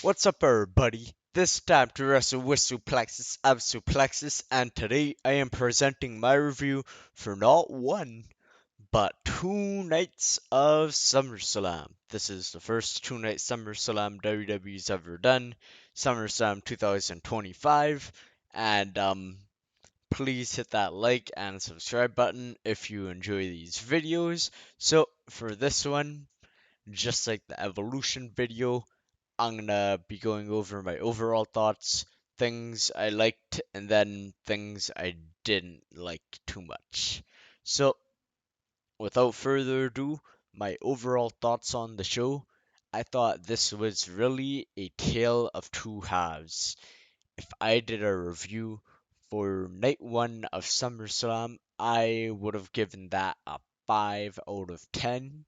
What's up, everybody? This time to wrestle with Suplexus of Suplexus, and today I am presenting my review for not one, but 2 nights of SummerSlam. This is the first 2 night SummerSlam WWE's ever done, SummerSlam 2025, and please hit that like and subscribe button if you enjoy these videos. So for this one, just like the Evolution video, I'm gonna be going over my overall thoughts, things I liked, and then things I didn't like too much. So, without further ado, my overall thoughts on the show. I thought this was really a tale of two halves. If I did a review for night one of SummerSlam, I would have given that a 5 out of 10.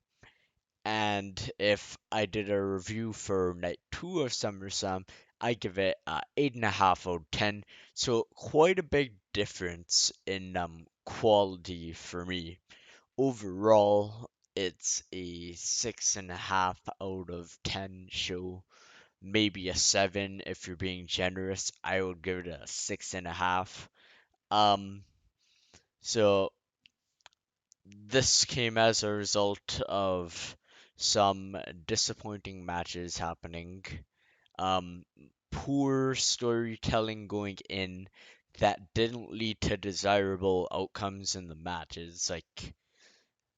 And if I did a review for night two of SummerSlam, I give it a 8.5 out of 10. So quite a big difference in quality for me. Overall, it's a 6.5 out of 10 show. Maybe a 7 if you're being generous. I would give it a 6.5. Um, so this came as a result of some disappointing matches happening, um, poor storytelling going in that didn't lead to desirable outcomes in the matches. Like,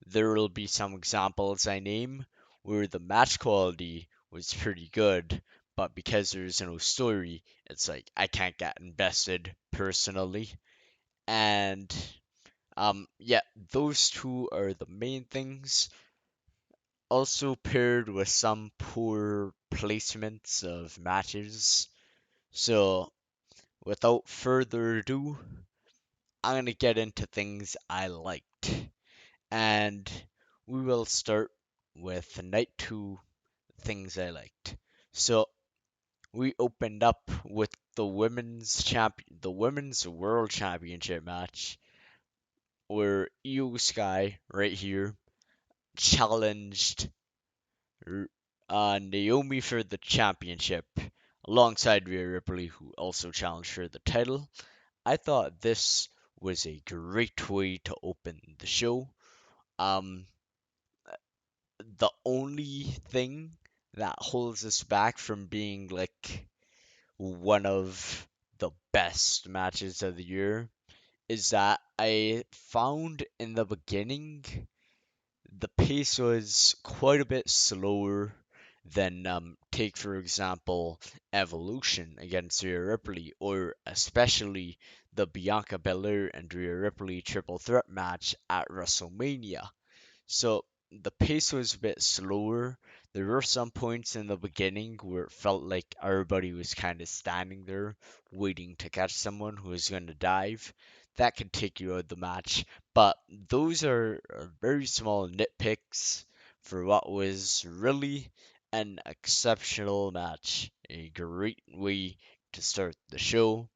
there will be some examples I name where the match quality was pretty good, but because there's no story, it's like I can't get invested personally. And yeah, those two are the main things. Also paired with some poor placements of matches. So, without further ado, I'm gonna get into things I liked. And we will start with night two things I liked. So, we opened up with the women's world championship match where Io Sky right here challenged Naomi for the championship alongside Rhea Ripley, who also challenged for the title. I thought this was a great way to open the show. Um, the only thing that holds us back from being like one of the best matches of the year is that I found in the beginning the pace was quite a bit slower than, take for example, Evolution against Rhea Ripley, or especially the Bianca Belair and Rhea Ripley triple threat match at WrestleMania. So the pace was a bit slower. There were some points in the beginning where it felt like everybody was kind of standing there waiting to catch someone who was going to dive. That could take you out of the match, but those are very small nitpicks for what was really an exceptional match. A great way to start the show.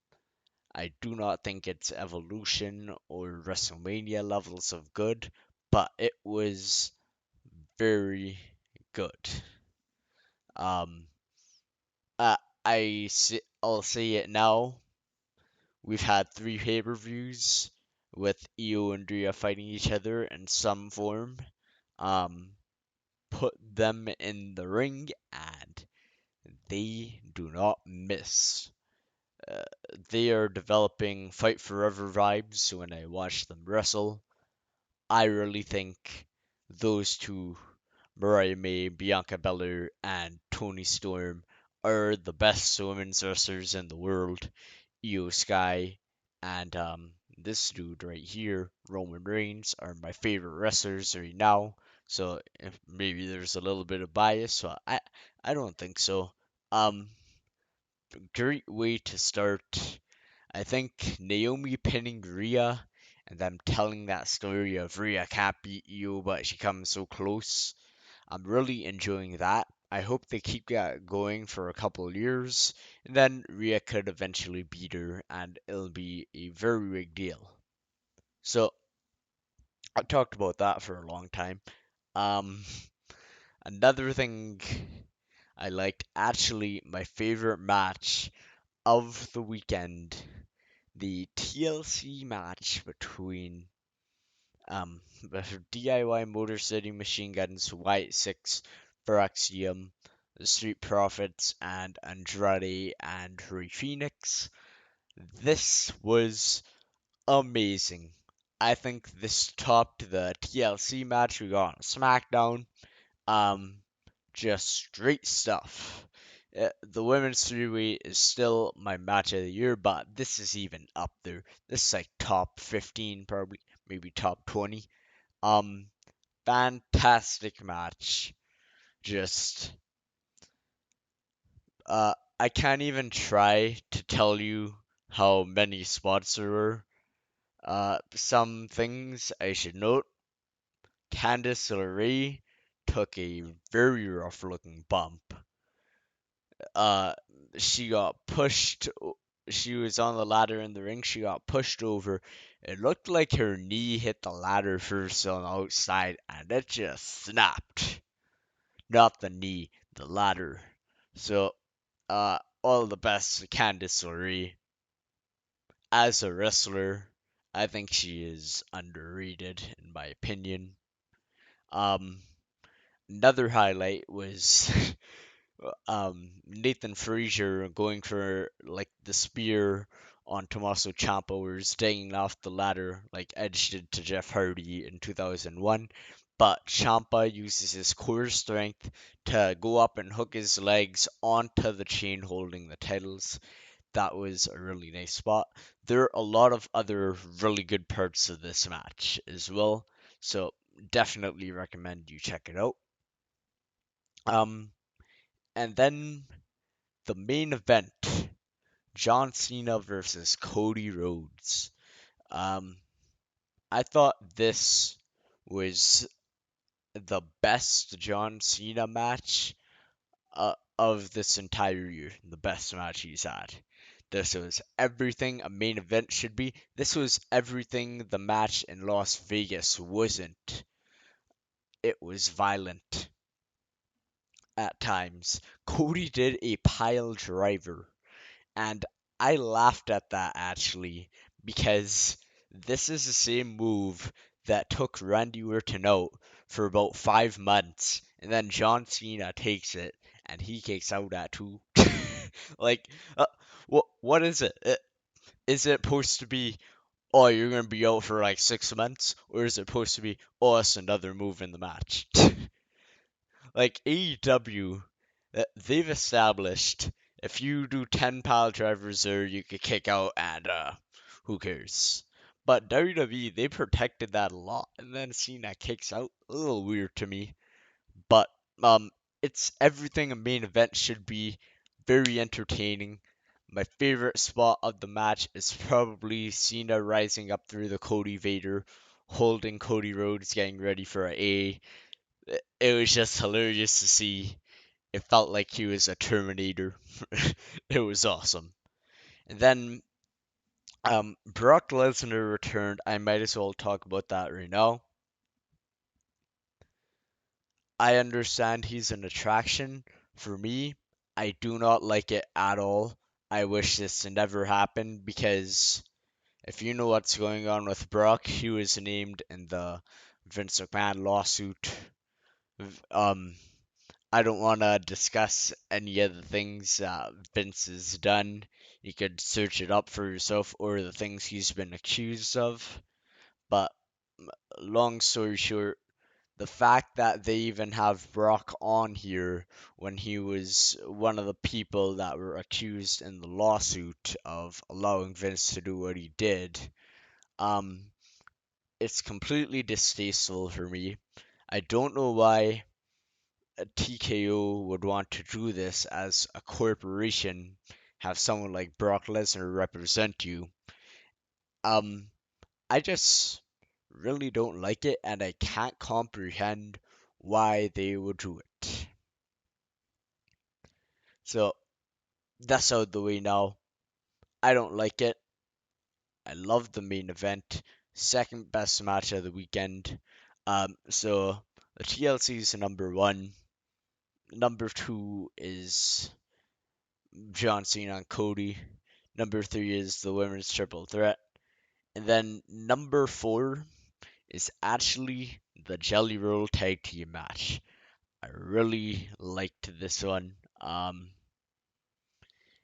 I do not think it's Evolution or WrestleMania levels of good, but it was very good. Um, uh, I'll say it now. We've had three pay-per-views with Io and Rhea fighting each other in some form. Um, put them in the ring and they do not miss. Uh, they are developing Fight Forever vibes when I watch them wrestle. I really think those two, Mariah May, Bianca Belair, and Toni Storm, are the best women's wrestlers in the world. Io Sky and this dude right here, Roman Reigns, are my favorite wrestlers right now. So if maybe there's a little bit of bias, so I don't think so. Um, Great way to start. I think Naomi pinning Rhea and them telling that story of Rhea can't beat you, but she comes so close. I'm really enjoying that. I hope they keep that going for a couple of years, and then Rhea could eventually beat her, and it'll be a very big deal. So, I talked about that for a long time. Um, Another thing I liked actually my favorite match of the weekend, the TLC match between the DIY Motor City Machine Guns, White Six, Phyrexium, the Street Profits, and Andrade and Rey Fenix. This was amazing. I think this topped the TLC match we got on SmackDown. Um, just straight stuff. The women's three-way is still my match of the year, but this is even up there. This is like top 15, probably, maybe top 20. Um, Fantastic match. Just, I can't even try to tell you how many spots there were. Some things I should note. Candice LeRae took a very rough looking bump. Uh, she got pushed. She was on the ladder in the ring. She got pushed over. It looked like her knee hit the ladder first on the outside, and it just snapped. Not the knee, the ladder. So, all the best to Candice LeRae. As a wrestler, I think she is underrated, in my opinion. Um, Another highlight was Nathan Frazier going for like the spear on Tommaso Ciampa, where he's staying off the ladder like Edge did to Jeff Hardy in 2001. But Ciampa uses his core strength to go up and hook his legs onto the chain holding the titles. That was a really nice spot. There are a lot of other really good parts of this match as well, so definitely recommend you check it out. Um, and then the main event, John Cena versus Cody Rhodes. Um, I thought this was the best John Cena match of this entire year. The best match he's had. This was everything a main event should be. This was everything the match in Las Vegas wasn't. It was violent at times. Cody did a pile driver. And I laughed at that actually because this is the same move that took Randy Orton out for about 5 months, and then John Cena takes it and he kicks out at two. Like, what is it? Is it supposed to be, oh, you're gonna be out for like 6 months, or is it supposed to be, oh, it's another move in the match? Like AEW, they've established if you do 10 pile drivers there, you could kick out and who cares? But WWE, they protected that a lot, and then seeing that kicks out, a little weird to me. But um, it's everything a main event should be. Very entertaining. My favorite spot of the match is probably Cena rising up through the Cody Vader, holding Cody Rhodes, getting ready for a. It was just hilarious to see. It felt like he was a Terminator. It was awesome. And then Brock Lesnar returned. I might as well talk about that right now. I understand he's an attraction. For me, I do not like it at all. I wish this never happened because if you know what's going on with Brock, he was named in the Vince McMahon lawsuit. Um, I don't want to discuss any of the things Vince has done. You could search it up for yourself or the things he's been accused of. But long story short, the fact that they even have Brock on here when he was one of the people that were accused in the lawsuit of allowing Vince to do what he did, um, it's completely distasteful for me. I don't know why TKO would want to do this as a corporation, have someone like Brock Lesnar represent you. Um, I just really don't like it, and I can't comprehend why they would do it. So that's out the way now. I don't like it. I love the main event. Second best match of the weekend. So the TLC is number one. Number two is John Cena and Cody. Number three is the women's triple threat. And then number four is actually the Jelly Roll tag team match. I really liked this one.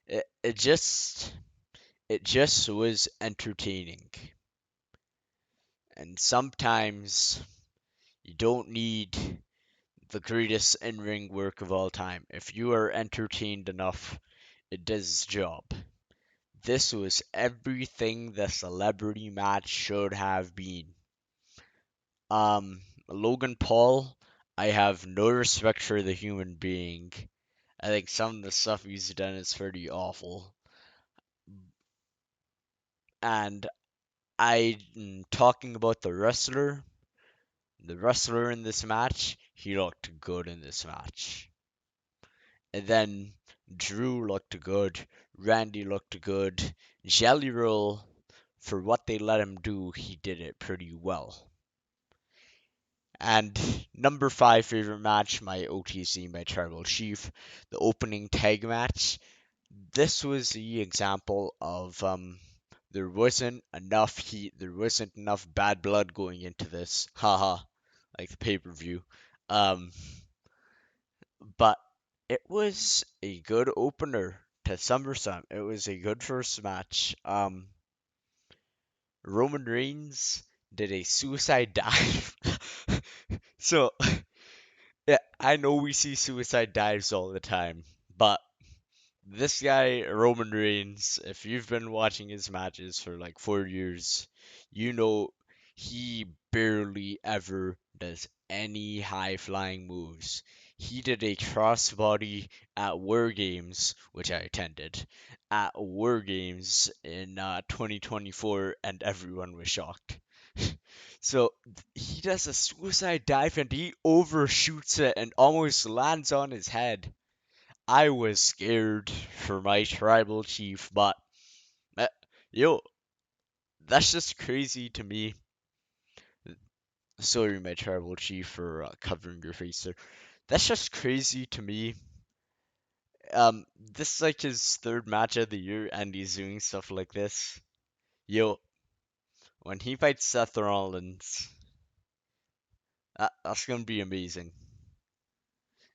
It, it just it just was entertaining. And sometimes you don't need the greatest in-ring work of all time. If you are entertained enough, it does its job. This was everything the celebrity match should have been. Logan Paul, I have no respect for the human being. I think some of the stuff he's done is pretty awful. And I'm talking about the wrestler in this match, he looked good in this match. And then Drew looked good, Randy looked good, Jelly Roll, for what they let him do, he did it pretty well. And number five favorite match, my OTC, my Tribal Chief, the opening tag match. This was the example of there wasn't enough heat, there wasn't enough bad blood going into this, haha, like the pay-per-view. Um, but it was a good opener to SummerSlam. It was a good first match. Roman Reigns did a suicide dive. So, yeah, I know we see suicide dives all the time, but this guy, Roman Reigns, if you've been watching his matches for like 4 years, you know he barely ever does any high flying moves. He did a crossbody at War Games, which I attended, at War Games in 2024, and everyone was shocked. So he does a suicide dive and he overshoots it and almost lands on his head. I was scared for my tribal chief, but uh, yo, that's just crazy to me. Sorry, my tribal chief, for covering your face there. That's just crazy to me. This is like his third match of the year, and he's doing stuff like this. Yo, when he fights Seth Rollins, that's gonna be amazing.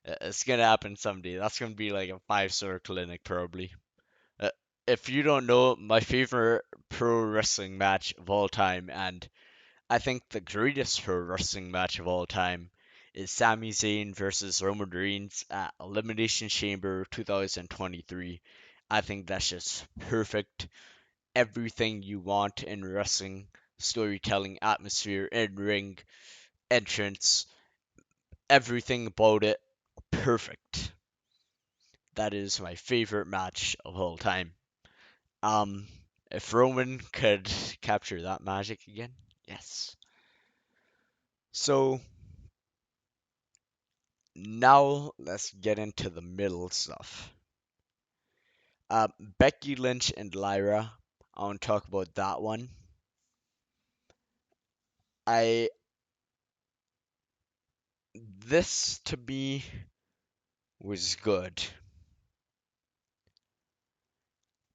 It's gonna happen someday. That's gonna be like a five-star clinic, probably. Uh, if you don't know, my favorite pro wrestling match of all time, and I think the greatest pro wrestling match of all time, is Sami Zayn versus Roman Reigns at Elimination Chamber 2023. I think that's just perfect. Everything you want in wrestling, storytelling, atmosphere, in ring, entrance, everything about it, perfect. That is my favorite match of all time. Um, if Roman could capture that magic again, yes. So now let's get into the middle stuff. Becky Lynch and Lyra. I want to talk about that one. I This to me was good.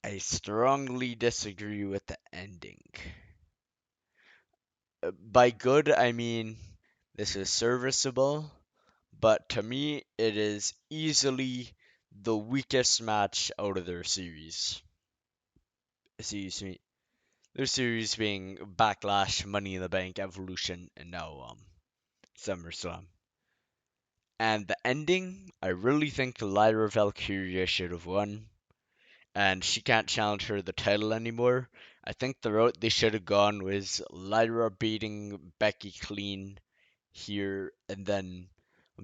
I strongly disagree with the ending. By good, I mean this is serviceable, but to me, it is easily the weakest match out of their series. Excuse me. Their series being Backlash, Money in the Bank, Evolution, and now SummerSlam. And the ending, I really think Lyra Valkyria should have won, and she can't challenge her the title anymore. I think the route they should have gone was Lyra beating Becky clean here, and then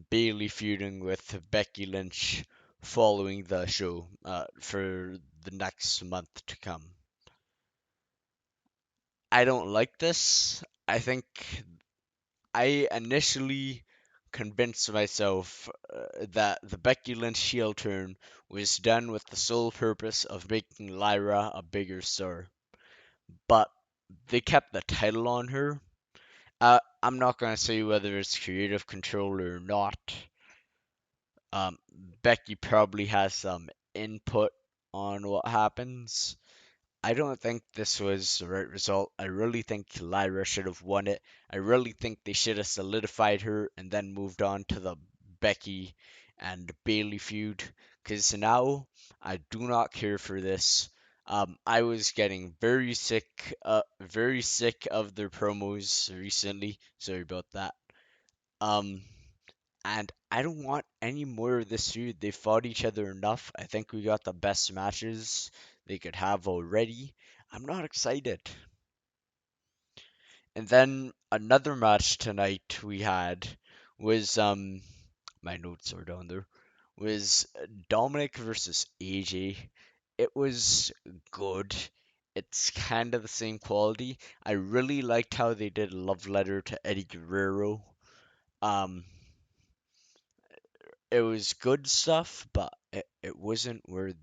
Bailey feuding with Becky Lynch following the show for the next month to come. I don't like this. I think I initially convinced myself that the Becky Lynch heel turn was done with the sole purpose of making Lyra a bigger star. But they kept the title on her. I'm not going to say whether it's creative control or not, Um, Becky probably has some input on what happens. I don't think this was the right result. I really think Lyra should have won it. I really think they should have solidified her and then moved on to the Becky and Bailey feud. Because now I do not care for this. I was getting very sick of their promos recently. Sorry about that. Um, and I don't want any more of this feud. They fought each other enough. I think we got the best matches they could have already. I'm not excited. And then another match tonight we had was my notes are down there. Was Dominic versus AJ. It was good. It's kind of the same quality. I really liked how they did Love Letter to Eddie Guerrero. Um, it was good stuff, but it wasn't where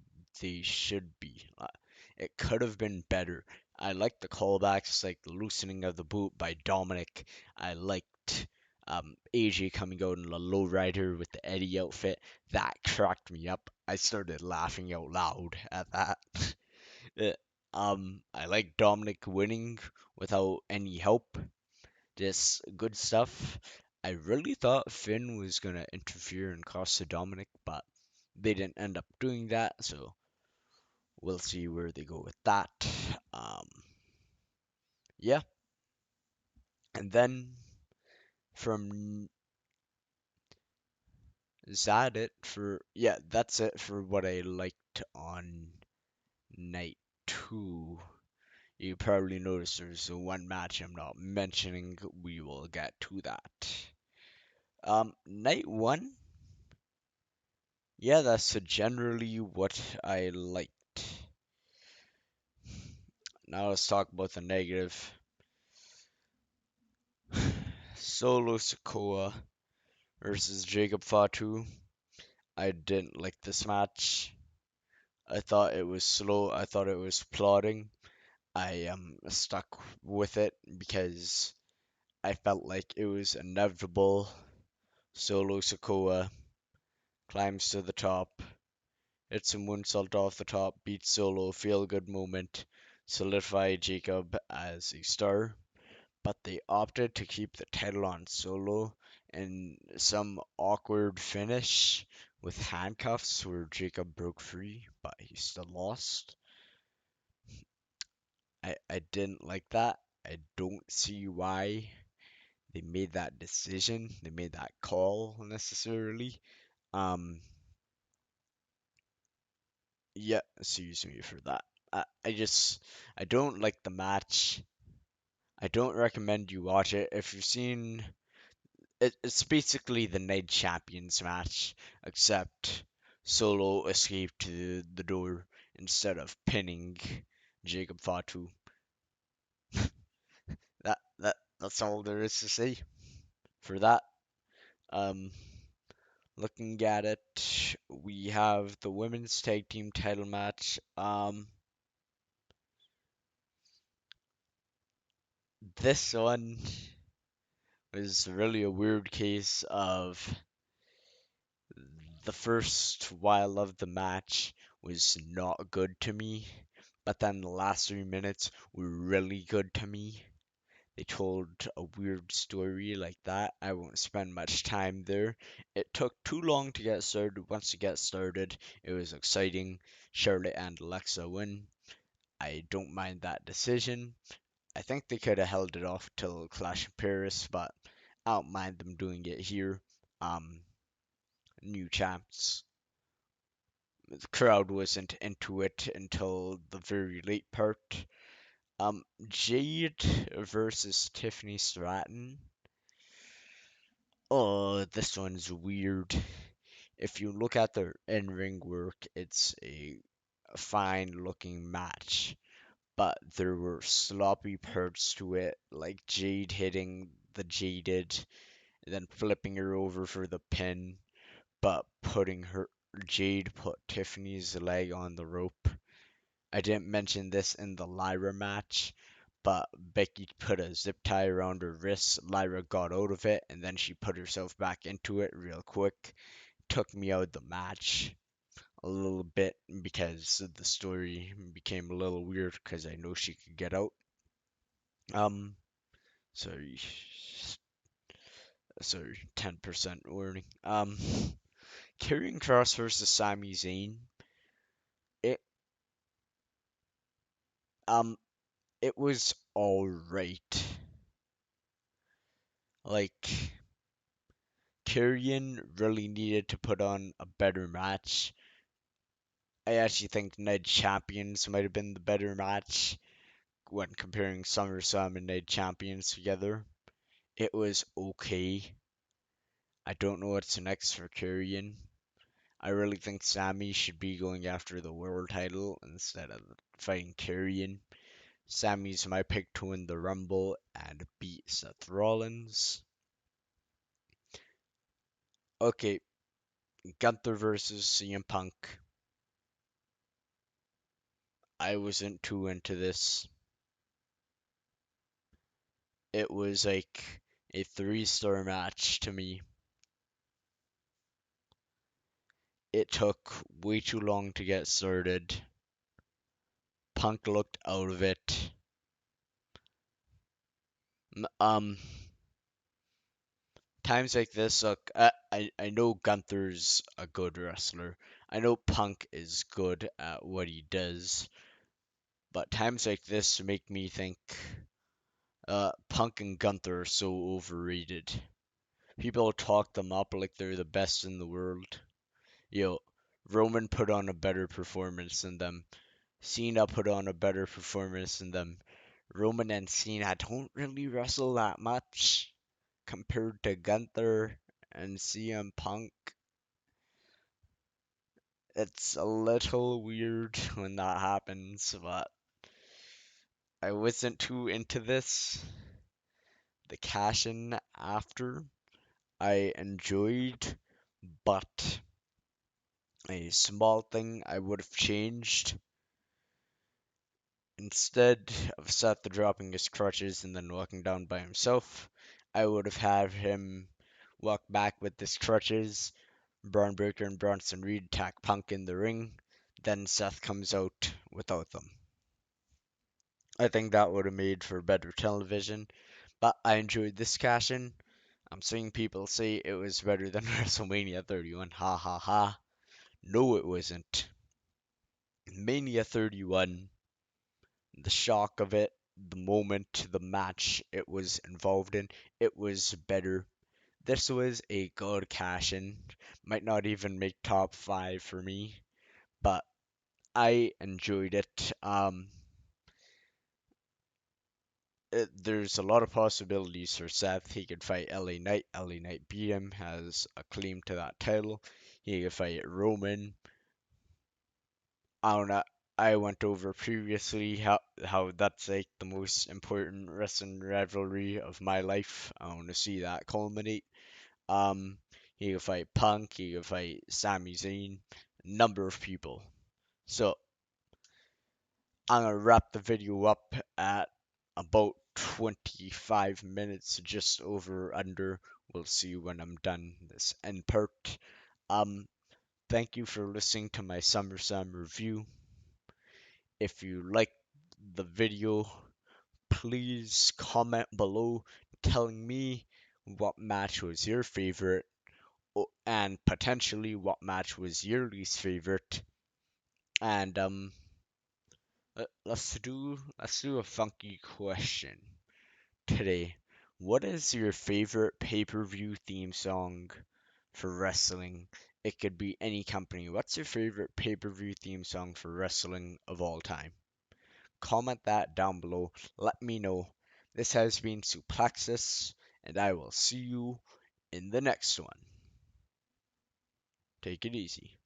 they should be. It could have been better. I liked the callbacks, like the loosening of the boot by Dominic. I liked AJ coming out in the lowrider with the Eddie outfit. That cracked me up. I started laughing out loud at that. Uh, I like Dominic winning without any help. Just good stuff. I really thought Finn was gonna interfere and cost to Dominic, but they didn't end up doing that, so we'll see where they go with that. Um, yeah, and then from that it for yeah, that's it for what I liked on night two. You probably noticed there's one match I'm not mentioning. We will get to that. Night one. Yeah, that's generally what I liked. Now let's talk about the negative. Solo Sokoa versus Jacob Fatu. I didn't like this match. I thought it was slow. I thought it was plodding. I am stuck with it because I felt like it was inevitable. Solo Sokoa climbs to the top. It's a moonsault off the top, beats Solo, feel good moment, solidify Jacob as a star. But they opted to keep the title on Solo in some awkward finish with handcuffs where Jacob broke free, but he still lost. I didn't like that. I don't see why they made that decision. They made that call necessarily. Um, yeah, excuse me for that. I just I don't like the match. I don't recommend you watch it. If you've seen it's basically the Night Champions match, except Solo escaped to the door instead of pinning Jacob Fatu. That's all there is to say for that. Um, looking at it, we have the women's tag team title match. This one was really a weird case of the first while of the match was not good to me, but then the last 3 minutes were really good to me. They told a weird story like that. I won't spend much time there. It took too long to get started. Once it gets started, it was exciting. Charlotte and Alexa win. I don't mind that decision. I think they could have held it off till Clash of Paris, but I don't mind them doing it here. Um, New champs. The crowd wasn't into it until the very late part. Jade versus Tiffany Stratton. Oh, this one's weird. If you look at their in-ring work, it's a fine looking match, but there were sloppy parts to it, like Jade hitting the Jaded, and then flipping her over for the pin, but putting her Jade put Tiffany's leg on the rope. I didn't mention this in the Lyra match, but Becky put a zip tie around her wrist. Lyra got out of it, and then she put herself back into it real quick. took me out of the match a little bit because the story became a little weird because I know she could get out. Um, sorry, sorry, 10% warning. Karrion Cross versus Sami Zayn. It um, it was all right. Like Karrion really needed to put on a better match. I actually think Night Champions might have been the better match when comparing SummerSlam and Night Champions together. It was okay. I don't know what's next for Karrion. I really think Sammy should be going after the world title instead of fighting Karrion. Sammy's my pick to win the Rumble and beat Seth Rollins. Okay, Gunther versus CM Punk. I wasn't too into this. It was like a 3-star match to me. It took way too long to get started. Punk looked out of it. Um, Times like this, look, I know Gunther's a good wrestler. I know Punk is good at what he does. But times like this make me think Punk and Gunther are so overrated. People talk them up like they're the best in the world. Yo, Roman put on a better performance than them. Cena put on a better performance than them. Roman and Cena don't really wrestle that much compared to Gunther and CM Punk. It's a little weird when that happens, but I wasn't too into this. The cash in after I enjoyed, but a small thing I would have changed. Instead of Seth dropping his crutches and then walking down by himself, I would have had him walk back with his crutches. Braun Breaker and Bronson Reed attack Punk in the ring. Then Seth comes out without them. I think that would have made for better television, but I enjoyed this cash in. I'm seeing people say it was better than WrestleMania 31. Ha ha ha. No, it wasn't. Mania 31, the shock of it, the moment, the match it was involved in, it was better. This was a good cash in. Might not even make top 5 for me, but I enjoyed it. There's a lot of possibilities for Seth. He could fight LA Knight. LA Knight beat him, has a claim to that title. He could fight Roman. I don't know. I went over previously how that's like the most important wrestling rivalry of my life. I want to see that culminate. Um, he could fight Punk. He could fight Sami Zayn. Number of people. So I'm gonna wrap the video up at about 25 minutes, just over under. We'll see when I'm done this end part. Um, Thank you for listening to my SummerSlam review. If you like the video, please comment below telling me what match was your favorite and potentially what match was your least favorite. And let's do a funky question today. What is your favorite pay-per-view theme song for wrestling? It could be any company. What's your favorite pay-per-view theme song for wrestling of all time? Comment that down below. Let me know. This has been Suplexus, and I will see you in the next one. Take it easy.